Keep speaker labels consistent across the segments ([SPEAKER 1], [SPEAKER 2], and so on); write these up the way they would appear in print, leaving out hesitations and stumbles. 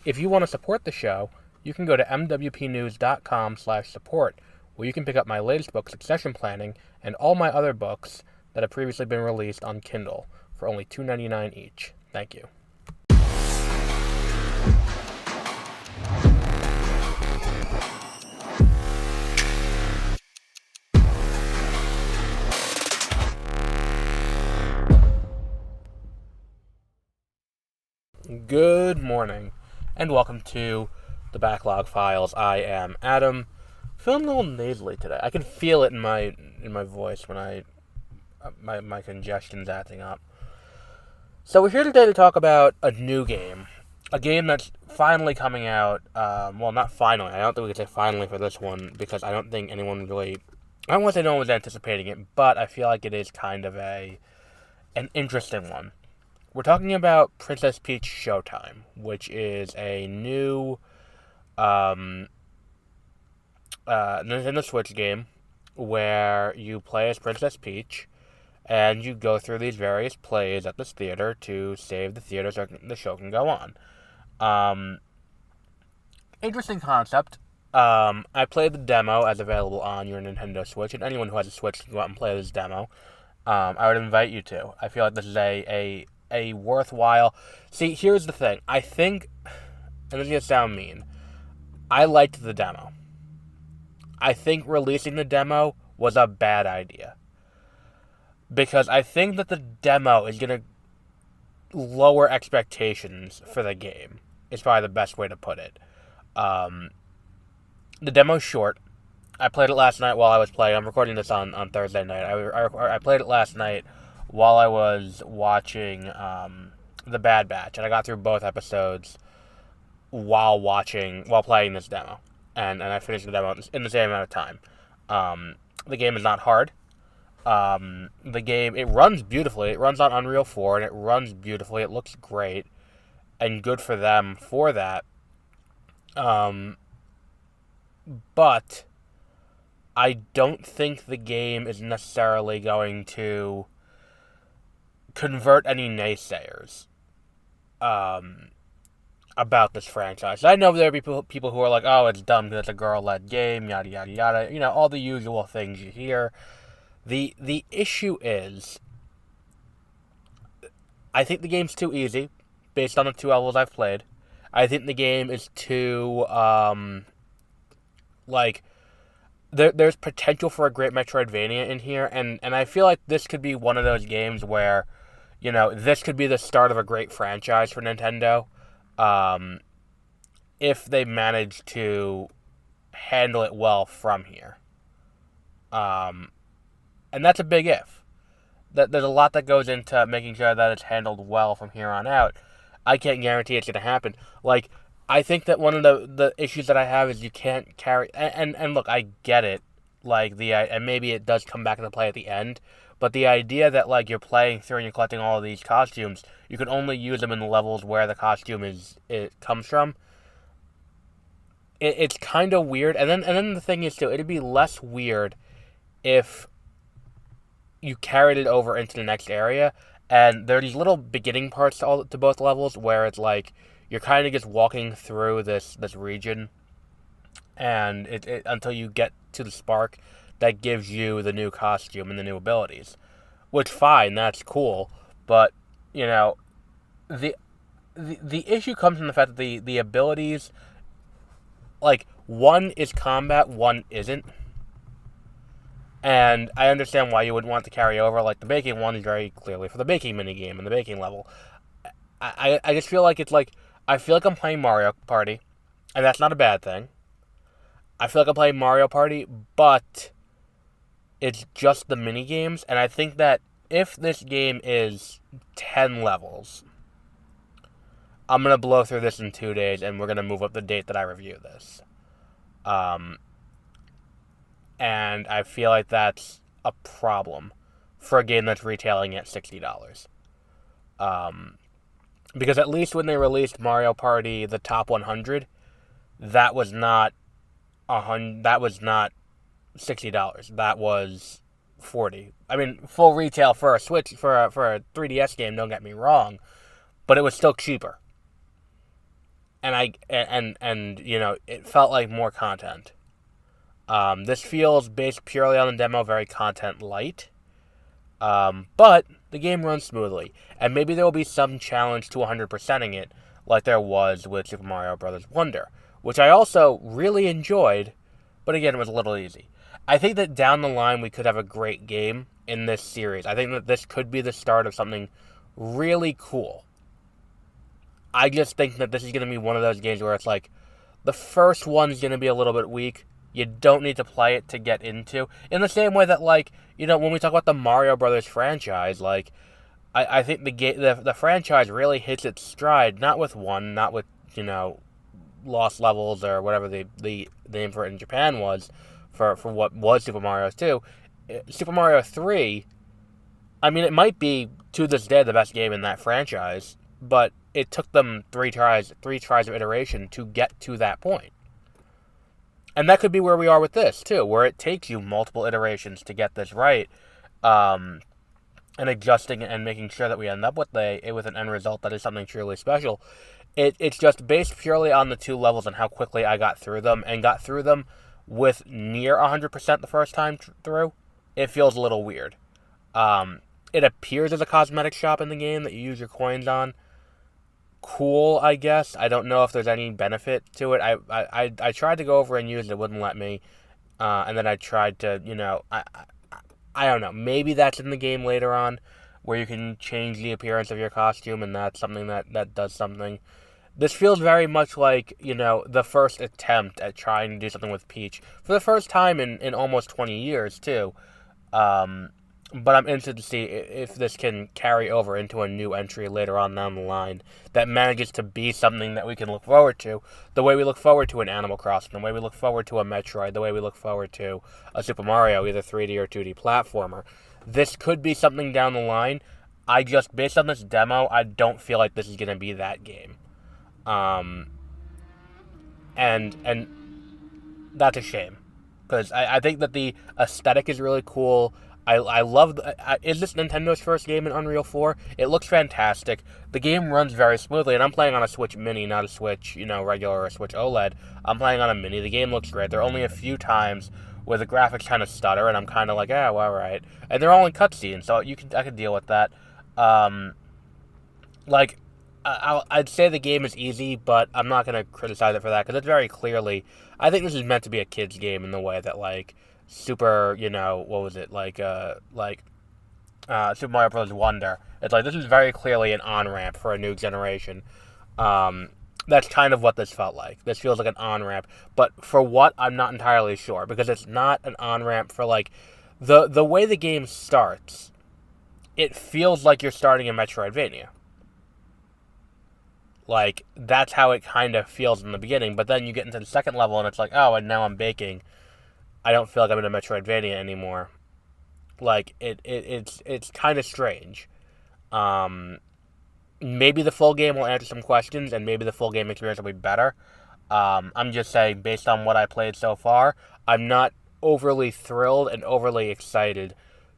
[SPEAKER 1] If you want to support the show, you can go to mwpnews.com/support, where you can pick up my latest book, Succession Planning, and all my other books that have previously been released on Kindle for only $2.99 each. Thank you. Good morning, and welcome to the Backlog Files. I am Adam. Feeling a little nasally today. I can feel it in my voice when my congestion's acting up. So we're here today to talk about a new game, a game that's finally coming out. Well, not finally. I don't think we could say finally for this one because I don't think anyone really. I don't want to say no one was anticipating it, but I feel like it is kind of an interesting one. We're talking about Princess Peach Showtime, which is a new Nintendo Switch game where you play as Princess Peach and you go through these various plays at this theater to save the theater so the show can go on. Interesting concept. I played the demo as available on your Nintendo Switch, and anyone who has a Switch can go out and play this demo. I would invite you to. I feel like this is a worthwhile... See, here's the thing. I think, and this is going to sound mean, I liked the demo. I think releasing the demo was a bad idea. Because I think that the demo is going to lower expectations for the game. Is probably the best way to put it. The demo's short. I played it last night while I was playing. I'm recording this on Thursday night. I played it last night while I was watching The Bad Batch, and I got through both episodes while playing this demo, and I finished the demo in the same amount of time. The game is not hard. The game, it runs beautifully. It runs on Unreal 4, and it runs beautifully. It looks great, and good for them for that. But I don't think the game is necessarily going to convert any naysayers about this franchise. I know there are people who are like, oh, it's dumb because it's a girl-led game, yada, yada, yada. You know, all the usual things you hear. The issue is, I think the game's too easy, based on the 2 levels I've played. I think the game is too, there's potential for a great Metroidvania in here, and I feel like this could be one of those games where, you know, this could be the start of a great franchise for Nintendo, if they manage to handle it well from here. And that's a big if. There's a lot that goes into making sure that it's handled well from here on out. I can't guarantee it's going to happen. Like, I think that one of the issues that I have is you can't carry... And look, I get it. Like, and maybe it does come back into play at the end. But the idea that, like, you're playing through and you're collecting all of these costumes, you can only use them in the levels where the costume it comes from. It's kind of weird. And then the thing is, too, it'd be less weird if you carried it over into the next area. And there are these little beginning parts to both levels where it's like you're kind of just walking through this region, and it until you get to the spark that gives you the new costume and the new abilities. Which, fine, that's cool, but, you know, the issue comes from the fact that the abilities, like, one is combat, one isn't. And I understand why you wouldn't want to carry over. Like, the baking one is very clearly for the baking minigame and the baking level. I just feel like it's like, I feel like I'm playing Mario Party, and that's not a bad thing. I feel like I'm playing Mario Party, but it's just the minigames, and I think that if this game is 10 levels, I'm going to blow through this in 2 days, and we're going to move up the date that I review this. And I feel like that's a problem for a game that's retailing at $60. Because at least when they released Mario Party, the top 100, that was not $60. That was $40. I mean, full retail for a Switch, for a 3DS game, don't get me wrong, but it was still cheaper. it felt like more content. This feels based purely on the demo, very content light. But the game runs smoothly, and maybe there will be some challenge to 100%ing it, like there was with Super Mario Bros. Wonder, which I also really enjoyed, but again, it was a little easy. I think that down the line we could have a great game in this series. I think that this could be the start of something really cool. I just think that this is going to be one of those games where it's like, the first one's going to be a little bit weak. You don't need to play it to get into. In the same way that, like, when we talk about the Mario Brothers franchise, like, I think the franchise really hits its stride, not with Lost Levels or whatever the name for it in Japan was, for what was Super Mario 2. Super Mario 3, I mean, it might be, to this day, the best game in that franchise, but it took them three tries of iteration to get to that point. And that could be where we are with this, too, where it takes you multiple iterations to get this right, and adjusting and making sure that we end up with an end result that is something truly special. It's just based purely on the two levels and how quickly I got through them, and got through them with near 100% the first time through. It feels a little weird. It appears as a cosmetic shop in the game that you use your coins on. Cool, I guess. I don't know if there's any benefit to it. I tried to go over and use it, wouldn't let me. And then I tried to, I don't know. Maybe that's in the game later on, where you can change the appearance of your costume, and that's something that does something. This feels very much like, the first attempt at trying to do something with Peach. For the first time in almost 20 years, too. But I'm interested to see if this can carry over into a new entry later on down the line that manages to be something that we can look forward to, the way we look forward to an Animal Crossing, the way we look forward to a Metroid, the way we look forward to a Super Mario, either 3D or 2D platformer. This could be something down the line. Based on this demo, I don't feel like this is going to be that game. And that's a shame, because I think that the aesthetic is really cool. I love... is this Nintendo's first game in Unreal 4? It looks fantastic. The game runs very smoothly, and I'm playing on a Switch Mini, not a Switch, regular, or a Switch OLED. I'm playing on a Mini. The game looks great. There are only a few times where the graphics kind of stutter, and I'm kind of like, well, alright. And they're all in cutscenes, so I could deal with that. I'd say the game is easy, but I'm not going to criticize it for that, because it's very clearly... I think this is meant to be a kid's game in the way that, like... Super, what was it, Super Mario Bros. Wonder. It's like, this is very clearly an on-ramp for a new generation. That's kind of what this felt like. This feels like an on-ramp. But for what, I'm not entirely sure, because it's not an on-ramp for, like, the way the game starts, it feels like you're starting a Metroidvania. Like, that's how it kind of feels in the beginning, but then you get into the second level, and it's like, oh, and now I'm baking. I don't feel like I'm in a Metroidvania anymore. Like, it's kind of strange. Maybe the full game will answer some questions, and maybe the full game experience will be better. I'm just saying, based on what I played so far, I'm not overly thrilled and overly excited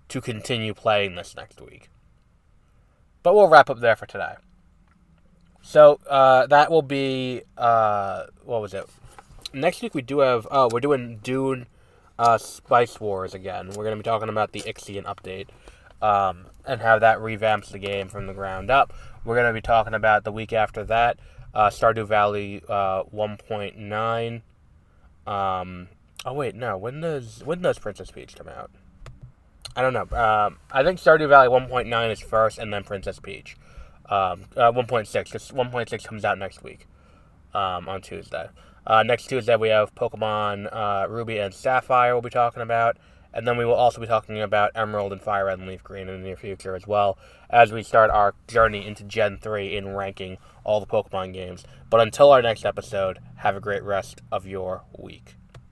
[SPEAKER 1] to continue playing this next week. But we'll wrap up there for today. So, that will be, what was it? Next week we do have, we're doing Dune... Spice Wars again. We're going to be talking about the Ixion update, and how that revamps the game from the ground up. We're going to be talking about the week after that, Stardew Valley 1.9. Oh wait, no. When does Princess Peach come out? I don't know. I think Stardew Valley 1.9 is first, and then Princess Peach. 1.6, because 1.6 comes out next week, on Tuesday. Next Tuesday, we have Pokemon Ruby and Sapphire we'll be talking about. And then we will also be talking about Emerald and Fire Red and Leaf Green in the near future as well, as we start our journey into Gen 3 in ranking all the Pokemon games. But until our next episode, have a great rest of your week.